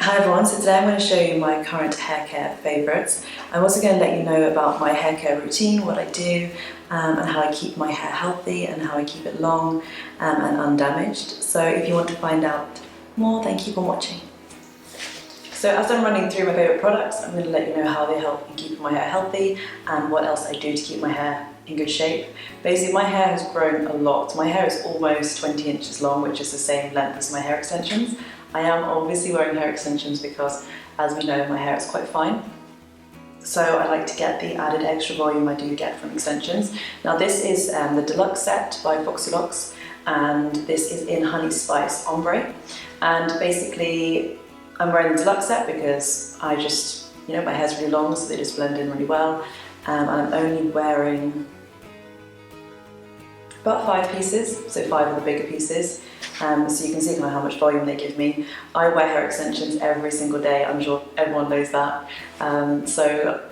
Hi everyone, so today I'm going to show you my current hair care favourites. I'm also going to let you know about my hair care routine, what I do, and how I keep my hair healthy and how I keep it long and undamaged. So if you want to find out more, then keep on watching. So as I'm running through my favourite products, I'm going to let you know how they help in keeping my hair healthy and what else I do to keep my hair in good shape. Basically, my hair has grown a lot. My hair is almost 20 inches long, which is the same length as my hair extensions. I am obviously wearing hair extensions because, as we know, my hair is quite fine. So I like to get the added extra volume I do get from extensions. Now this is the deluxe set by Foxy Locks, and this is in Honey Spice Ombre. And basically, I'm wearing the deluxe set because I just, my hair's really long, so they just blend in really well. And I'm only wearing about 5 pieces, so 5 of the bigger pieces. So you can see kind of how much volume they give me. I wear hair extensions every single day, I'm sure everyone knows that. So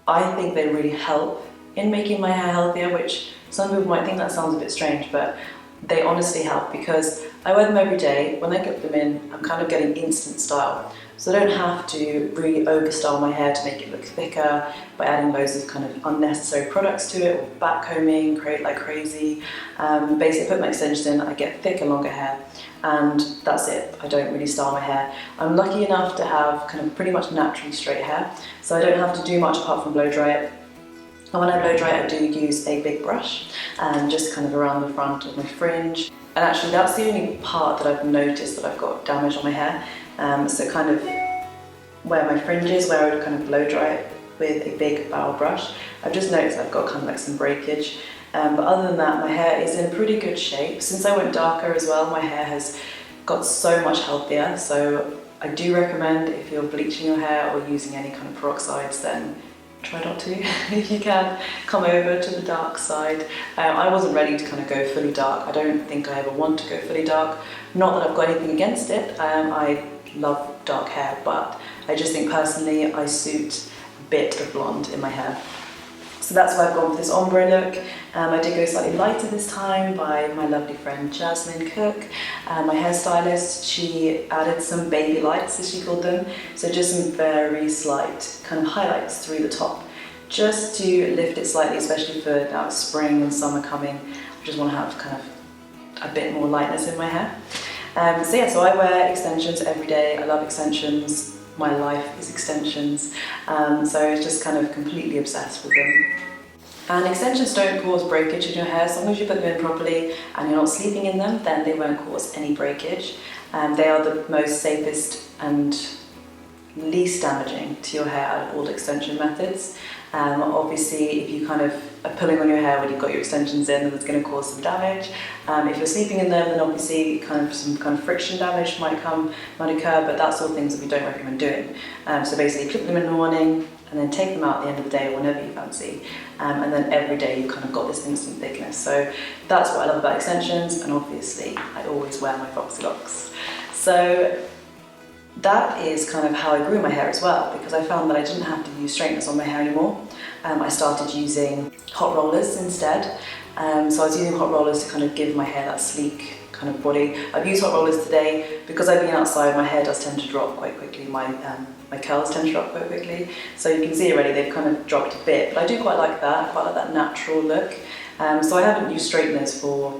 I think they really help in making my hair healthier, which some people might think that sounds a bit strange, but they honestly help because I wear them every day. When I get them in, I'm kind of getting instant style. So I don't have to really overstyle my hair to make it look thicker by adding loads of kind of unnecessary products to it, or backcombing, create like crazy. Basically, I put my extensions in, I get thicker, longer hair, and that's it. I don't really style my hair. I'm lucky enough to have kind of pretty much naturally straight hair, so I don't have to do much apart from blow dry it. And when I blow dry it, I do use a big brush, just kind of around the front of my fringe. And actually, that's the only part that I've noticed that I've got damage on my hair. So kind of where my fringe is, where I would kind of blow dry it with a big barrel brush, I've just noticed I've got kind of like some breakage. But other than that, my hair is in pretty good shape. Since I went darker as well, my hair has got so much healthier. So I do recommend, if you're bleaching your hair or using any kind of peroxides, then try not to. If you can, come over to the dark side. I wasn't ready to kind of go fully dark. I don't think I ever want to go fully dark. Not that I've got anything against it. I love dark hair, but I just think personally I suit a bit of blonde in my hair. So that's why I've gone for this ombre look. I did go slightly lighter this time by my lovely friend Jasmine Cook. My hairstylist, she added some baby lights, as she called them. So just some very slight kind of highlights through the top, just to lift it slightly, especially for now spring and summer coming. I just want to have kind of a bit more lightness in my hair. So I wear extensions every day. I love extensions. My life is extensions. So it's just kind of completely obsessed with them. And extensions don't cause breakage in your hair. As long as you put them in properly and you're not sleeping in them, then they won't cause any breakage. They are the most safest and least damaging to your hair out of all the extension methods. Obviously, if you kind of are pulling on your hair when you've got your extensions in, then it's going to cause some damage. If you're sleeping in them, then obviously some kind of friction damage might occur, but that's all things that we don't recommend doing. So basically, clip them in the morning and then take them out at the end of the day or whenever you fancy. And then every day you've kind of got this instant thickness. So that's what I love about extensions, and obviously I always wear my Foxy Locks. So that is kind of how I grew my hair as well, because I found that I didn't have to use straighteners on my hair anymore. I started using hot rollers instead. So I was using hot rollers to kind of give my hair that sleek kind of body. I've used hot rollers today because I've been outside. My hair does tend to drop quite quickly. My curls tend to drop quite quickly. So you can see already they've kind of dropped a bit, but I do quite like that. I quite like that natural look. So I haven't used straighteners for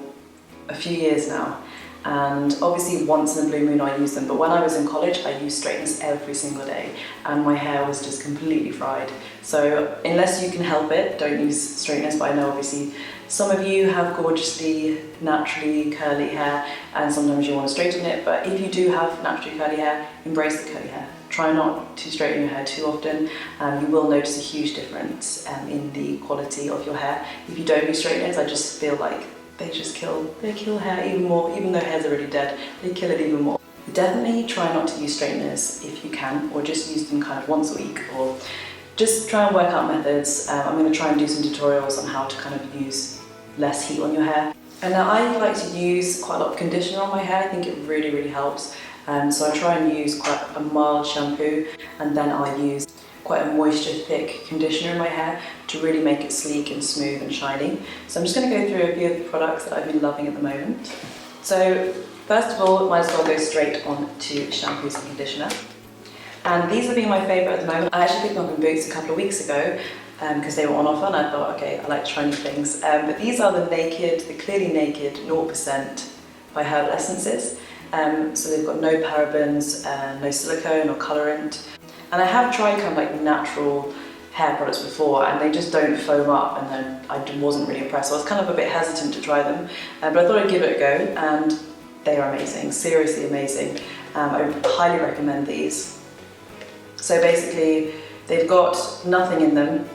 a few years now. And obviously once in a blue moon I use them, but when I was in college I used straighteners every single day and my hair was just completely fried. So unless you can help it, don't use straighteners. But I know obviously some of you have gorgeously naturally curly hair and sometimes you want to straighten it, but if you do have naturally curly hair, embrace the curly hair. Try not to straighten your hair too often. You will notice a huge difference in the quality of your hair. If you don't use straighteners, I just feel like they kill hair even more. Even though hair's already dead, they kill it even more. Definitely try not to use straighteners if you can, or just use them kind of once a week, or just try and work out methods. I'm going to try and do some tutorials on how to kind of use less heat on your hair. And now I like to use quite a lot of conditioner on my hair. I think it really, really helps. So I try and use quite a mild shampoo, and then I use quite a moisture thick conditioner in my hair to really make it sleek and smooth and shiny. So I'm just going to go through a few of the products that I've been loving at the moment. So first of all, might as well go straight on to shampoos and conditioner. And these have been my favourite at the moment. I actually picked them up in Boots a couple of weeks ago because they were on offer, and I thought, okay, I like to try new things. But these are the Clearly Naked 0% by Herbal Essences. So they've got no parabens, no silicone or colorant. And I have tried kind of like natural hair products before, and they just don't foam up, and then I wasn't really impressed. So I was kind of a bit hesitant to try them, but I thought I'd give it a go, and they are amazing, seriously amazing. I highly recommend these. So basically, they've got nothing in them,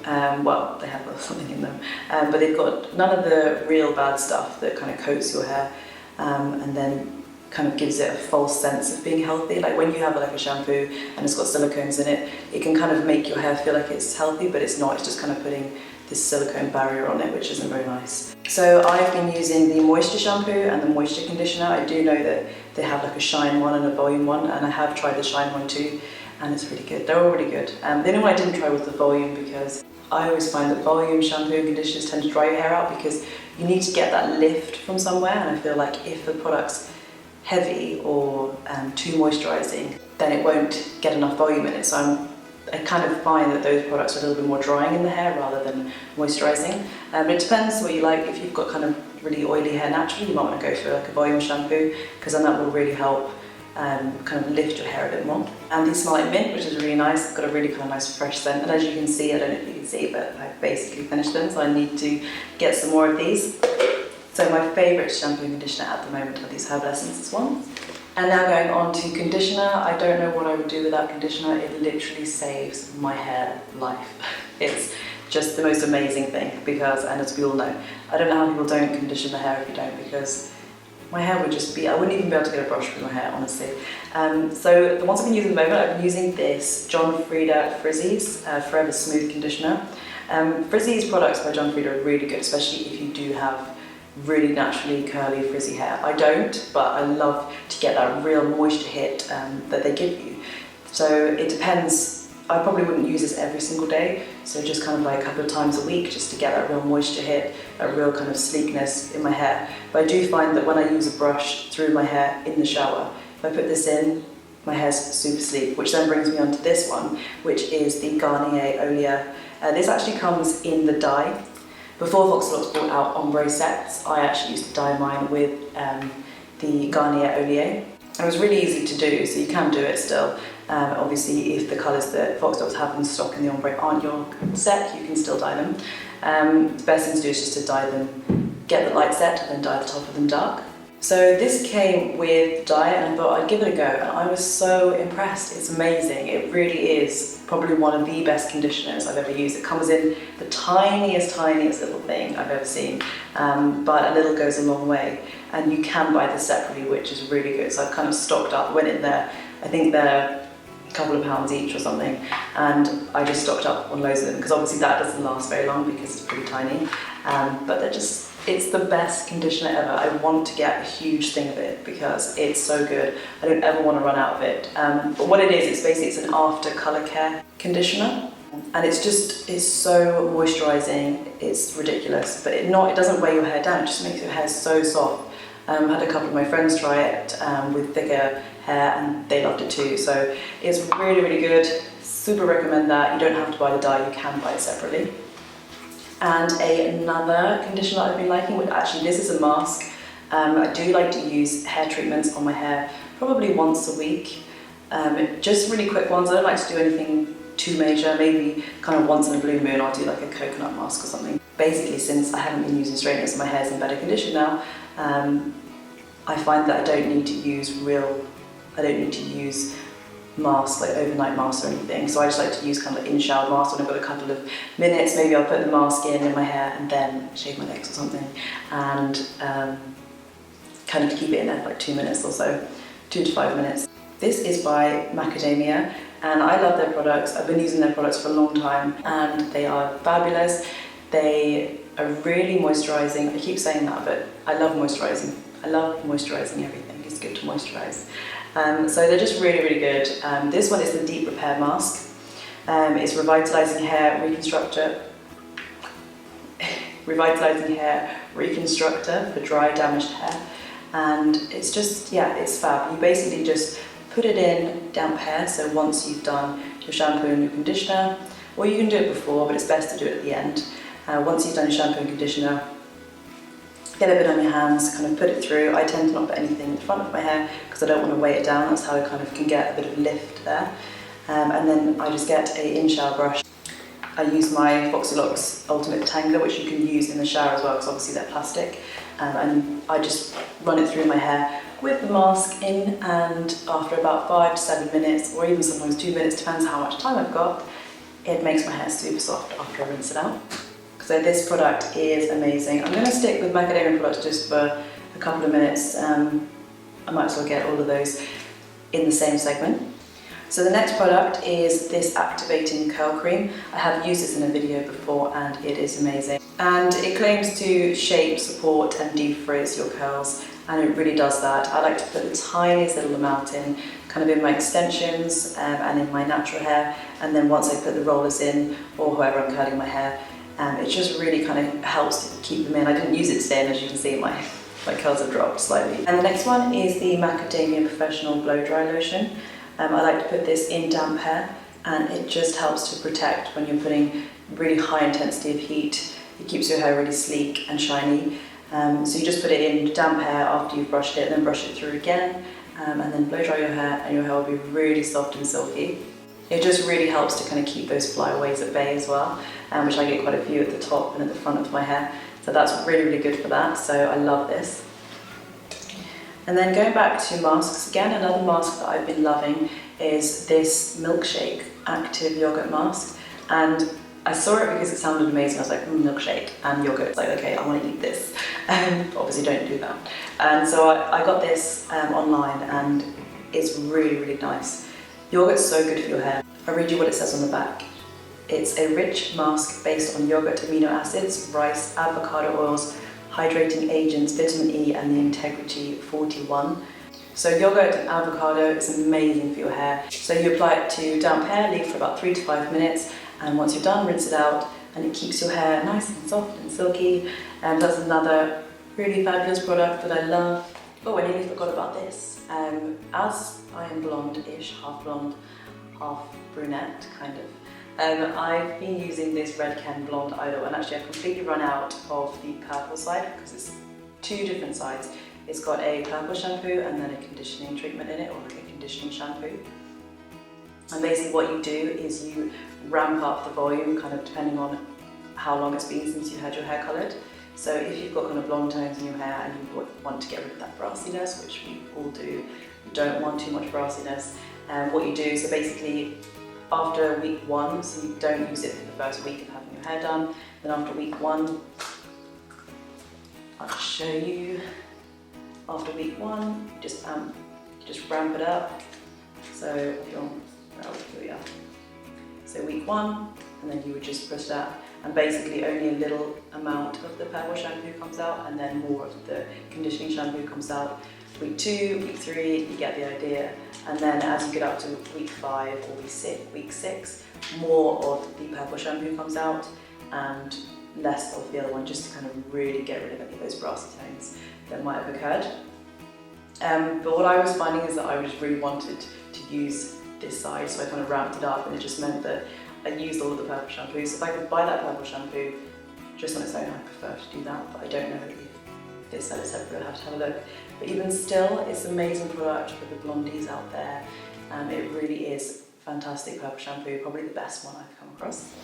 well, they have got something in them, but they've got none of the real bad stuff that kind of coats your hair, and then kind of gives it a false sense of being healthy. Like when you have like a shampoo and it's got silicones in it, it can kind of make your hair feel like it's healthy, but it's not. It's just kind of putting this silicone barrier on it, which isn't very nice. So I've been using the moisture shampoo and the moisture conditioner. I do know that they have like a shine one and a volume one, and I have tried the shine one too, and it's really good. They're all really good. The only one I didn't try was the volume, because I always find that volume shampoo and conditioners tend to dry your hair out because you need to get that lift from somewhere, and I feel like if the product's heavy or too moisturising, then it won't get enough volume in it. So I kind of find that those products are a little bit more drying in the hair rather than moisturising. But it depends what you like. If you've got kind of really oily hair naturally, you might want to go for like a volume shampoo, because then that will really help kind of lift your hair a bit more. And these smell like mint, which is really nice. It's got a really kind of nice fresh scent, and as you can see, I don't know if you can see, but I've basically finished them, so I need to get some more of these. So my favourite shampoo and conditioner at the moment are these Herbal Essences ones. And now going on to conditioner. I don't know what I would do without conditioner. It literally saves my hair life. It's just the most amazing thing, because, and as we all know, I don't know how people don't condition their hair if you don't, because my hair would just be, I wouldn't even be able to get a brush through my hair, honestly. So the ones I've been using at the moment, I've been using this John Frieda Frizzy's Forever Smooth Conditioner. Frizzy's products by John Frieda are really good, especially if you do have really naturally curly frizzy hair. I don't, but I love to get that real moisture hit that they give you. So it depends. I probably wouldn't use this every single day, so just kind of like a couple of times a week, just to get that real moisture hit, that real kind of sleekness in my hair. But I do find that when I use a brush through my hair in the shower, if I put this in, my hair's super sleek, which then brings me on to this one, which is the Garnier Olia. This actually comes in the dye. Before Foxy Locks brought out ombre sets, I actually used to dye mine with the Garnier Olia. It was really easy to do, so you can do it still. Obviously, if the colours that Foxy Locks have in stock in the ombre aren't your set, you can still dye them. The best thing to do is just to dye them, get the light set, and then dye the top of them dark. So this came with dye, and I thought I'd give it a go, and I was so impressed. It's amazing. It really is probably one of the best conditioners I've ever used. It comes in the tiniest little thing I've ever seen, but a little goes a long way. And you can buy this separately, which is really good. So I've kind of stocked up, went in there. I think they're a couple of pounds each or something, and I just stocked up on loads of them, because obviously that doesn't last very long because it's pretty tiny. But they're just, it's the best conditioner ever. I want to get a huge thing of it because it's so good. I don't ever want to run out of it. But what it is, it's basically, it's an after colour care conditioner, and it's so moisturising. It's ridiculous, but it doesn't weigh your hair down. It just makes your hair so soft. I had a couple of my friends try it with thicker hair, and they loved it too. So it's really good. Super recommend that. You don't have to buy the dye. You can buy it separately. And another conditioner I've been liking, which actually this is a mask. I do like to use hair treatments on my hair probably once a week. Just really quick ones. I don't like to do anything too major. Maybe kind of once in a blue moon I'll do like a coconut mask or something. Basically, since I haven't been using straighteners and my hair's in better condition now, I find that I don't need to use masks, like overnight masks or anything. So I just like to use kind of like in-shower masks when I've got a couple of minutes. Maybe I'll put the mask in my hair and then shave my legs or something, and kind of keep it in there for like 2 minutes or so, 2 to 5 minutes. This is by Macadamia, and I love their products. I've been using their products for a long time, and they are fabulous. They are really moisturising. I keep saying that, but I love moisturising. I love moisturising everything. It's good to moisturise. So they're just really good. This one is the Deep Repair Mask. It's revitalising hair reconstructor for dry, damaged hair. And it's just, yeah, it's fab. You basically just put it in damp hair. So once you've done your shampoo and your conditioner, or you can do it before, but it's best to do it at the end. Once you've done your shampoo and conditioner, get a bit on your hands, kind of put it through. I tend to not put anything in the front of my hair because I don't want to weigh it down. That's how I kind of can get a bit of lift there. And then I just get a in-shower brush. I use my Foxy Locks Ultimate Tangler, which you can use in the shower as well, because obviously they're plastic. And I just run it through my hair with the mask in, and after about 5 to 7 minutes, or even sometimes 2 minutes, depends how much time I've got, it makes my hair super soft after I rinse it out. So this product is amazing. I'm going to stick with macadamia products just for a couple of minutes. I might as well get all of those in the same segment. So the next product is this activating curl cream. I have used this in a video before and it is amazing. And it claims to shape, support and defrizz your curls, and it really does that. I like to put the tiniest little amount in, kind of in my extensions and in my natural hair, and then once I put the rollers in, or however I'm curling my hair, it just really kind of helps to keep them in. I didn't use it today, and as you can see my curls have dropped slightly. And the next one is the Macadamia Professional Blow Dry Lotion. I like to put this in damp hair, and it just helps to protect when you're putting really high intensity of heat. It keeps your hair really sleek and shiny. So you just put it in damp hair after you've brushed it, and then brush it through again, and then blow dry your hair, and your hair will be really soft and silky. It just really helps to kind of keep those flyaways at bay as well, which I get quite a few at the top and at the front of my hair. So that's really, really good for that. So I love this. And then going back to masks, again, another mask that I've been loving is this Milkshake Active Yogurt Mask. And I saw it because it sounded amazing. I was like, milkshake and yogurt. It's like, okay, I want to eat this. Obviously don't do that. And so I got this online, and it's really, really nice. Yogurt's so good for your hair. I'll read you what it says on the back. It's a rich mask based on yogurt, amino acids, rice, avocado oils, hydrating agents, vitamin E and the Integrity 41. So yogurt and avocado is amazing for your hair. So you apply it to damp hair, leave for about 3 to 5 minutes, and once you're done, rinse it out, and it keeps your hair nice and soft and silky. And that's another really fabulous product that I love. Oh, I nearly forgot about this. As I am blonde-ish, half blonde, half brunette, kind of, I've been using this Red Ken Blonde Idol, and actually I've completely run out of the purple side because it's 2 different sides. It's got a purple shampoo and then a conditioning treatment in it, or like a conditioning shampoo. And basically what you do is you ramp up the volume, kind of depending on how long it's been since you had your hair coloured. So if you've got kind of blonde tones in your hair and you want to get rid of that brassiness, which we all do, you don't want too much brassiness, what you do, so basically after week 1, so you don't use it for the first week of having your hair done, then after week 1, I'll show you, after week 1, you just ramp it up. So if you're on, here we are. So week 1, and then you would just push that, and basically only a little amount of the purple shampoo comes out, and then more of the conditioning shampoo comes out. Week 2, week 3, you get the idea. And then as you get up to week 5 or week 6, more of the purple shampoo comes out and less of the other one, just to kind of really get rid of any of those brassy tones that might have occurred. But what I was finding is that I just really wanted to use this side, so I kind of ramped it up, and it just meant that I used all of the purple shampoo. So if I could buy that purple shampoo just on its own, I prefer to do that, but I don't know if they sell it separately. I'll have to have a look. But even still, it's an amazing product for the blondies out there. It really is fantastic purple shampoo, probably the best one I've come across.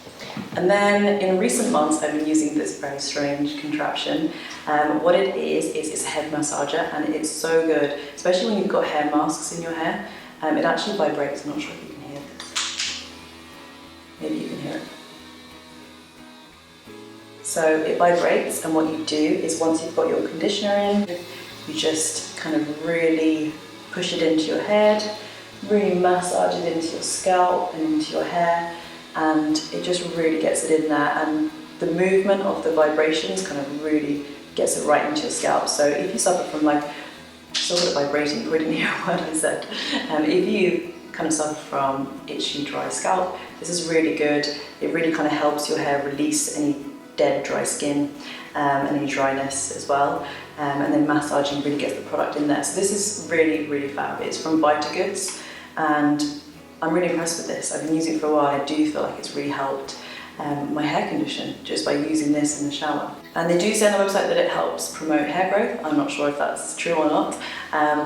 And then in recent months, I've been using this very strange contraption. What it is it's a head massager, and it's so good, especially when you've got hair masks in your hair. It actually vibrates. I'm not sure if you can hear it. Maybe you can hear it. So it vibrates, and what you do is once you've got your conditioner in, you just kind of really push it into your head, really massage it into your scalp and into your hair, and it just really gets it in there, and the movement of the vibrations kind of really gets it right into your scalp. So if you suffer from like sort of vibrating, you wouldn't hear a word I said. If you kind of suffer from itchy, dry scalp, this is really good. It really kind of helps your hair release any dead, dry skin and any dryness as well. and then massaging really gets the product in there. So this is really, really fab. It's from Vitagoods, and I'm really impressed with this. I've been using it for a while. I do feel like it's really helped my hair condition just by using this in the shower. And they do say on the website that it helps promote hair growth. I'm not sure if that's true or not,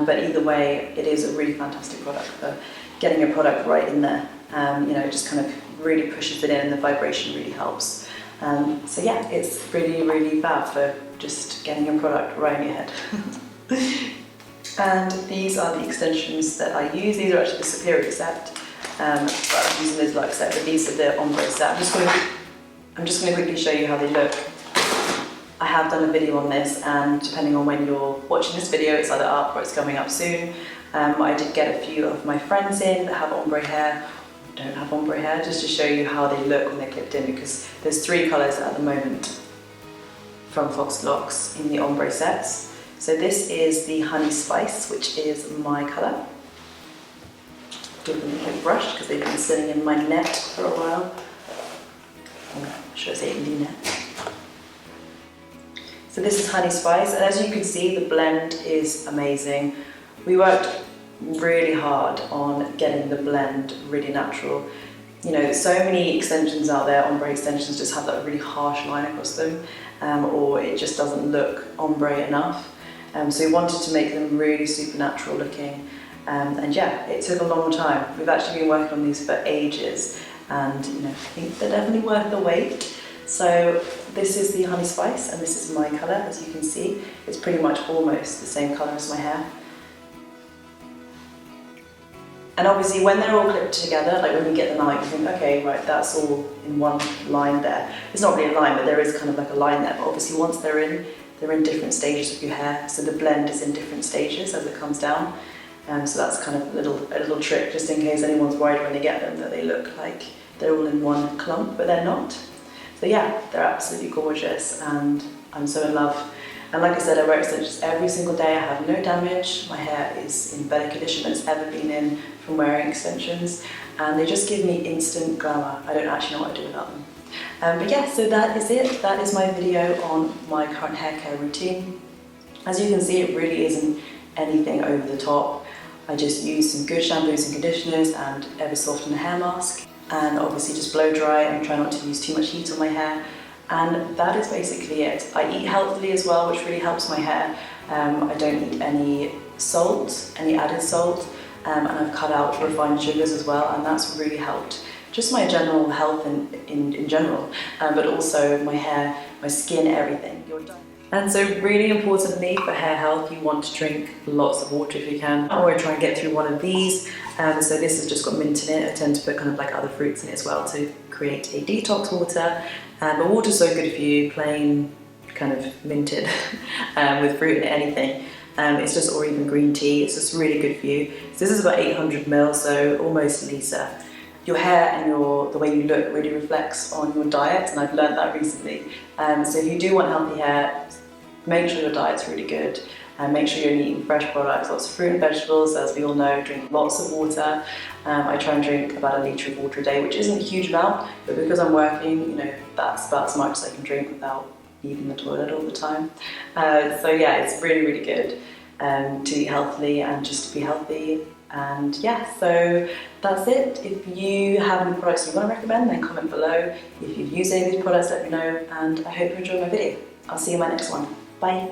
but either way, it is a really fantastic product for getting your product right in there. You know, it just kind of really pushes it in, and the vibration really helps. So yeah, it's really, really fab for just getting your product right in your head. And these are the extensions that I use. These are actually the Superior set, but I'm using this Luxe set, but these are the ombre set. I'm just going to quickly show you how they look. I have done a video on this, and depending on when you're watching this video, it's either up or it's coming up soon. I did get a few of my friends in that have ombre hair, don't have ombre hair, just to show you how they look when they're clipped in, because there's 3 colours at the moment from Foxy Locks in the ombre sets. So this is the Honey Spice, which is my colour. Give them a quick brush because they've been sitting in my net for a while. Or should I say in the net? So this is Honey Spice, and as you can see, the blend is amazing. We worked really hard on getting the blend really natural. You know, so many extensions out there, ombre extensions, just have that really harsh line across them, or it just doesn't look ombre enough. So we wanted to make them really super natural looking, and yeah, it took a long time. We've actually been working on these for ages, and you know, I think they're definitely worth the wait. So this is the Honey Spice, and this is my colour. As you can see, it's pretty much almost the same colour as my hair. And obviously when they're all clipped together, like when you get them out, you think, okay, right, that's all in one line there. It's not really a line, but there is kind of like a line there. But obviously once they're in different stages of your hair, so the blend is in different stages as it comes down. So that's kind of a little trick, just in case anyone's worried when they get them that they look like they're all in one clump, but they're not. So yeah, they're absolutely gorgeous, and I'm so in love. And like I said, I wear extensions every single day. I have no damage. My hair is in better condition than it's ever been in from wearing extensions, and they just give me instant glamour. I don't actually know what I do without them. But yeah, so that is it. That is my video on my current hair care routine. As you can see, it really isn't anything over the top. I just use some good shampoos and conditioners and Eversoft and a hair mask, and obviously just blow dry and try not to use too much heat on my hair. And that is basically it. I eat healthily as well, which really helps my hair. I don't eat any salt, any added salt, and I've cut out refined sugars as well, and that's really helped just my general health in general, but also my hair, my skin, everything. And so really importantly for hair health, you want to drink lots of water if you can, or try and get through one of these. So this has just got mint in it. I tend to put kind of like other fruits in it as well to create a detox water. But water's so good for you, plain kind of minted with fruit in it, anything. It's just, or even green tea, it's just really good for you. So this is about 800 ml, so almost a litre. Your hair and the way you look really reflects on your diet, and I've learned that recently. So if you do want healthy hair, make sure your diet's really good, and make sure you're eating fresh products, lots of fruit and vegetables, as we all know. Drink lots of water. I try and drink about a litre of water a day, which isn't a huge amount, but because I'm working, you know, that's about as much as I can drink without leaving the toilet all the time. So yeah, it's really, really good to eat healthily and just to be healthy. And yeah, so that's it. If you have any products you want to recommend, then comment below. If you've used any of these products, let me know, and I hope you enjoyed my video. I'll see you in my next one. Bye.